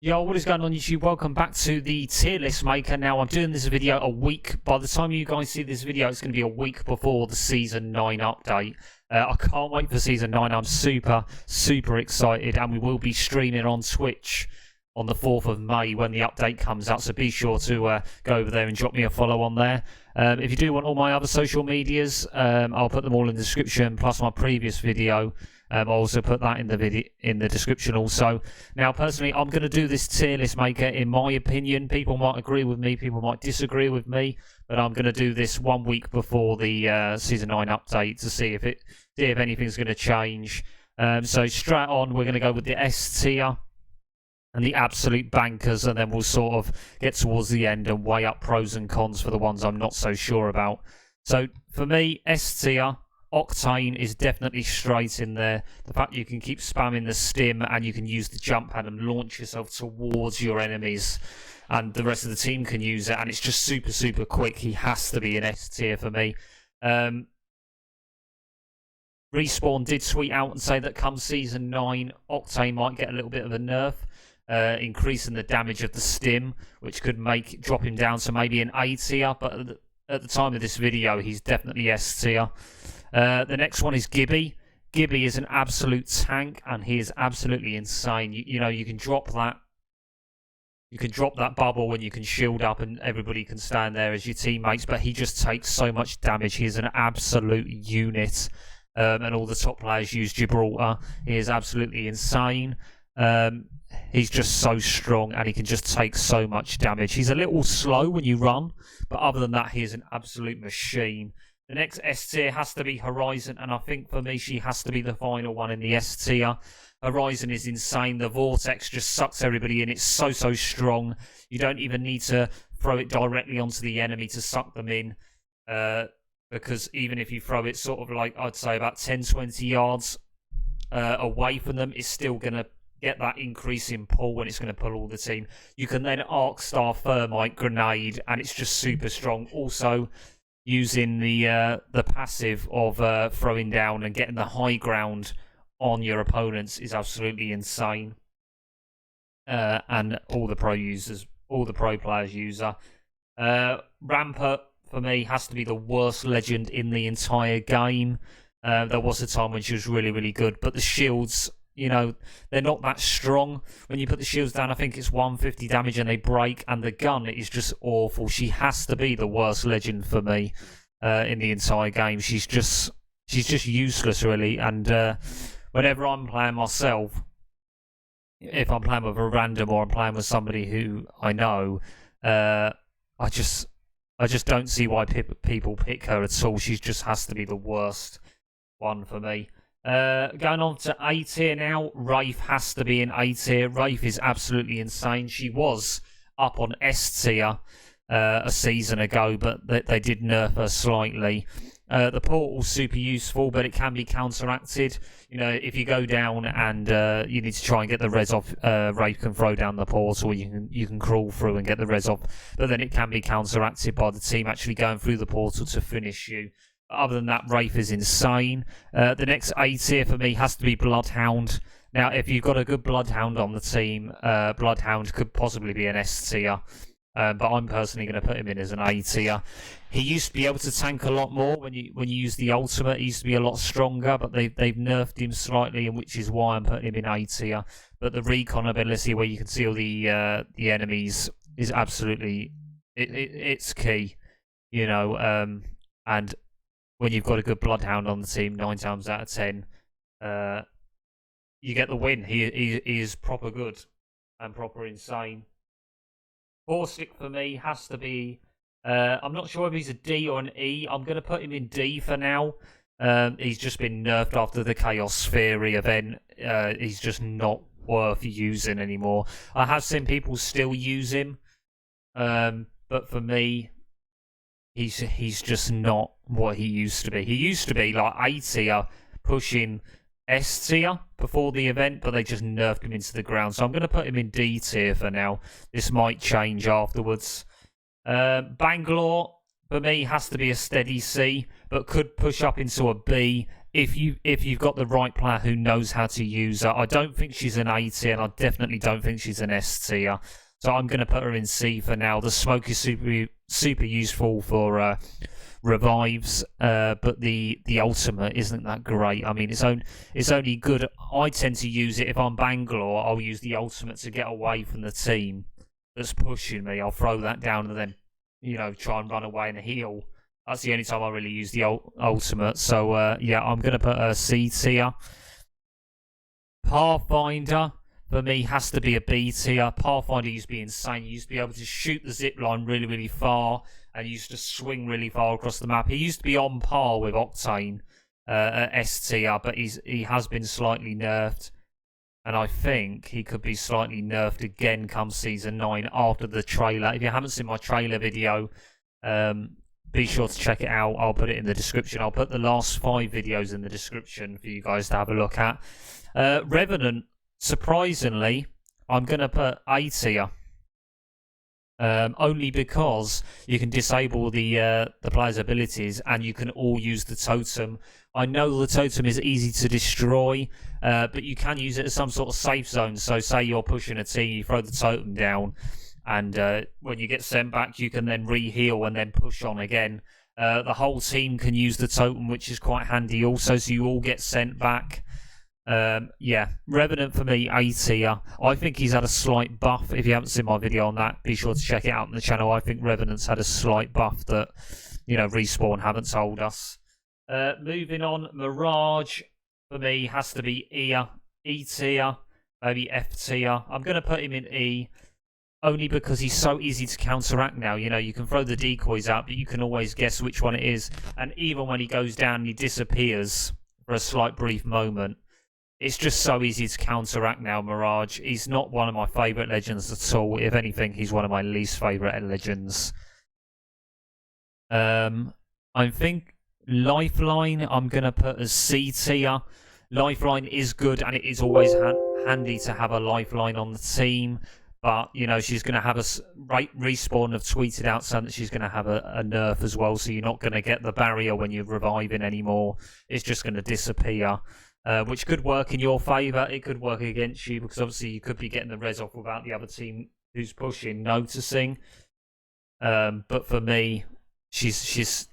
Yo, what is going on YouTube? Welcome back to the tier list maker. Now, I'm doing this video a week. By the time you guys see this video, it's going to be a week before the Season 9 update. I can't wait for Season 9. I'm super excited. And we will be streaming on Twitch on the 4th of May when the update comes out. So be sure to go over there and drop me a follow on there. If you do want all my other social medias, I'll put them all in the description, plus my previous video. I'll also put that in the description also. Now, personally, I'm going to do this tier list maker in my opinion. People might agree with me, people might disagree with me, but I'm going to do this 1 week before the Season 9 update to see if anything's going to change. So straight on, we're going to go with the S tier and the absolute bankers, and then we'll sort of get towards the end and weigh up pros and cons for the ones I'm not so sure about. So for me, S tier, Octane is definitely straight in there. The fact you can keep spamming the stim and you can use the jump pad and launch yourself towards your enemies, and the rest of the team can use it, and it's just super quick. He has to be an S tier for me. Respawn did tweet out and say that come Season 9, Octane might get a little bit of a nerf, increasing the damage of the stim, which could drop him down to maybe an A tier, but at the time of this video, he's definitely S tier. The next one is Gibby. Gibby is an absolute tank, and he is absolutely insane. You know, you can drop that. You can drop that bubble when you can shield up, and everybody can stand there as your teammates. But he just takes so much damage. He is an absolute unit, and all the top players use Gibraltar. He is absolutely insane. He's just so strong, and he can just take so much damage. He's a little slow when you run, but other than that, he is an absolute machine. The next S tier has to be Horizon, and I think for me she has to be the final one in the S tier. Horizon is insane. The Vortex just sucks everybody in. It's so strong. You don't even need to throw it directly onto the enemy to suck them in, because even if you throw it sort of like, I'd say about 10-20 yards away from them, it's still going to get that increase in pull, and it's going to pull all the team. You can then Arc Star Thermite Grenade, and it's just super strong. Also, using the passive of throwing down and getting the high ground on your opponents is absolutely insane. And all the pro players use her. Rampart for me has to be the worst legend in the entire game. There was a time when she was really good, but the shields, you know, they're not that strong. When you put the shields down, I think it's 150 damage and they break, and the gun is just awful. She has to be the worst legend for me in the entire game. She's just useless, really. And whenever I'm playing myself, if I'm playing with a random or I'm playing with somebody who I know, I just don't see why people pick her at all. She just has to be the worst one for me. Going on to A tier now, Wraith has to be in A tier. Wraith is absolutely insane. She was up on S tier a season ago, but they did nerf her slightly. The portal's super useful, but it can be counteracted. You know, if you go down and you need to try and get the res off, Wraith can throw down the portal. You can crawl through and get the res off, but then it can be counteracted by the team actually going through the portal to finish you. Other than that, Wraith is insane. The next A tier for me has to be Bloodhound. Now, if you've got a good Bloodhound on the team, Bloodhound could possibly be an S tier. But I'm personally going to put him in as an A tier. He used to be able to tank a lot more when you use the ultimate. He used to be a lot stronger, but they've nerfed him slightly, and which is why I'm putting him in A tier. But the recon ability, where you can see all the enemies, is absolutely it's key. You know, and when you've got a good Bloodhound on the team, 9 times out of 10, you get the win. He is proper good and proper insane. Caustic for me has to be, I'm not sure if he's a D or an E. I'm going to put him in D for now. He's just been nerfed after the Chaos Fury event. He's just not worth using anymore. I have seen people still use him, but for me, he's just not what he used to be. He used to be like A tier, pushing S tier before the event, but they just nerfed him into the ground. So I'm going to put him in D tier for now. This might change afterwards. Bangalore, for me, has to be a steady C, but could push up into a B if you've got the right player who knows how to use her. I don't think she's an A tier, and I definitely don't think she's an S tier. So I'm going to put her in C for now. The smoke is super useful for revives, but the ultimate isn't that great. I mean, it's only good. I tend to use it if I'm Bangalore. I'll use the ultimate to get away from the team that's pushing me. I'll throw that down and then, you know, try and run away and heal. That's the only time I really use the ultimate. So yeah, I'm gonna put a C tier. Pathfinder for me has to be a B tier. Pathfinder used to be insane. He used to be able to shoot the zip line really, really far, and he used to swing really far across the map. He used to be on par with Octane at S tier, but he has been slightly nerfed. And I think he could be slightly nerfed again come Season 9 after the trailer. If you haven't seen my trailer video, be sure to check it out. I'll put it in the description. I'll put the last 5 videos in the description for you guys to have a look at. Revenant, surprisingly, I'm going to put A tier. Only because you can disable the player's abilities and you can all use the totem. I know the totem is easy to destroy, but you can use it as some sort of safe zone. So say you're pushing a team, you throw the totem down, and when you get sent back, you can then re-heal and then push on again. The whole team can use the totem, which is quite handy also, so you all get sent back. Yeah, Revenant for me, A tier. I think he's had a slight buff. If you haven't seen my video on that, be sure to check it out on the channel. I think Revenant's had a slight buff that, you know, Respawn haven't told us. Moving on, Mirage for me has to be E tier, maybe F tier. I'm going to put him in E, only because he's so easy to counteract now. You know, you can throw the decoys out, but you can always guess which one it is. And even when he goes down, he disappears for a slight brief moment. It's just so easy to counteract now, Mirage. He's not one of my favourite legends at all. If anything, he's one of my least favourite legends. I think Lifeline I'm going to put as C tier. Lifeline is good, and it is always handy to have a Lifeline on the team. But, you know, she's going to have a... Respawn have tweeted out saying that she's going to have a nerf as well, so you're not going to get the barrier when you're reviving anymore. It's just going to disappear. Which could work in your favour. It could work against you, because obviously you could be getting the res off without the other team who's pushing noticing. But for me, she's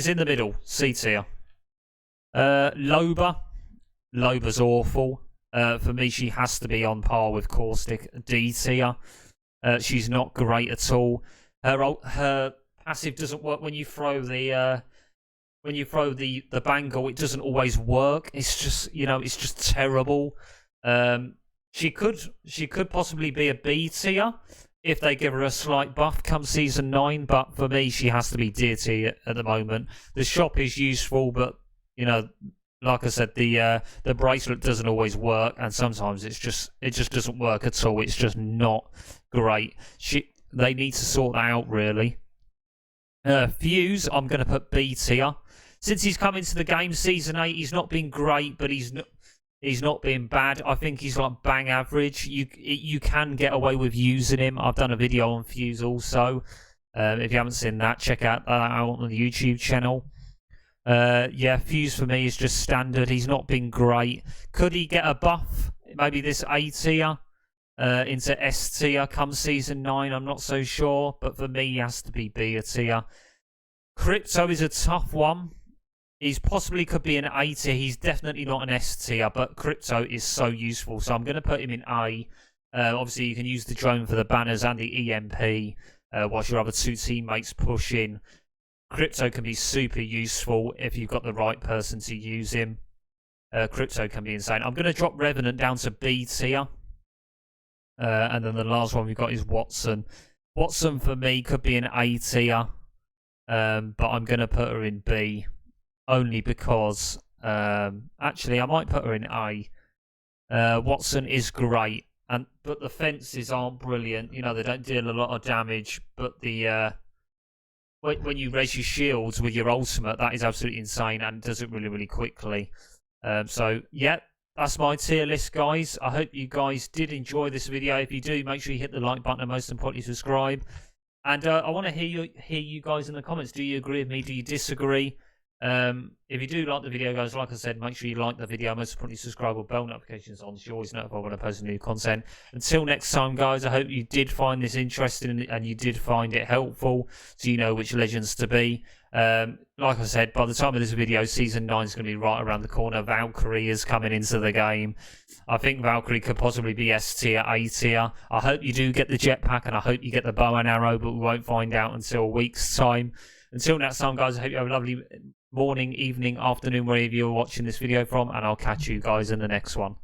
in the middle, C tier. Loba's awful. For me, she has to be on par with Caustic, D tier. She's not great at all. Her passive doesn't work when you throw the bangle. It doesn't always work. It's just, you know, it's just terrible. She could possibly be a B tier if they give her a slight buff come Season 9, but for me, she has to be D tier at the moment. The shop is useful, but, you know, like I said, the bracelet doesn't always work, and sometimes it just doesn't work at all. It's just not great. They need to sort that out, really. Fuse, I'm going to put B tier. Since he's come into the game, Season 8, he's not been great, but he's not been bad. I think he's like bang average. You can get away with using him. I've done a video on Fuse also. If you haven't seen that, check out that out on the YouTube channel. Yeah, Fuse for me is just standard. He's not been great. Could he get a buff? Maybe this A tier into S tier come Season 9. I'm not so sure, but for me, he has to be B tier. Crypto is a tough one. He's possibly could be an A tier. He's definitely not an S tier, but Crypto is so useful. So I'm going to put him in A. Obviously, you can use the drone for the banners and the EMP whilst your other two teammates push in. Crypto can be super useful if you've got the right person to use him. Crypto can be insane. I'm going to drop Revenant down to B tier. And then the last one we've got is Watson. Watson for me could be an A tier. But I'm going to put her in B. Only because, actually, I might put her in A. Watson is great, but the fences aren't brilliant. You know, they don't deal a lot of damage, but the when you raise your shields with your ultimate, that is absolutely insane and does it really, really quickly. So, yeah, that's my tier list, guys. I hope you guys did enjoy this video. If you do, make sure you hit the like button and most importantly, subscribe. And I want to hear you guys in the comments. Do you agree with me? Do you disagree? If you do like the video, guys, like I said, make sure you like the video. Most importantly, subscribe with bell notifications on, so you're always notified when I post new content. Until next time, guys, I hope you did find this interesting and you did find it helpful, so you know which legends to be. Like I said, by the time of this video, Season 9 is going to be right around the corner. Valkyrie is coming into the game. I think Valkyrie could possibly be S tier, A tier. I hope you do get the jetpack, and I hope you get the bow and arrow, but we won't find out until a week's time. Until next time, guys, I hope you have a lovely morning, evening, afternoon, wherever you're watching this video from, and I'll catch you guys in the next one.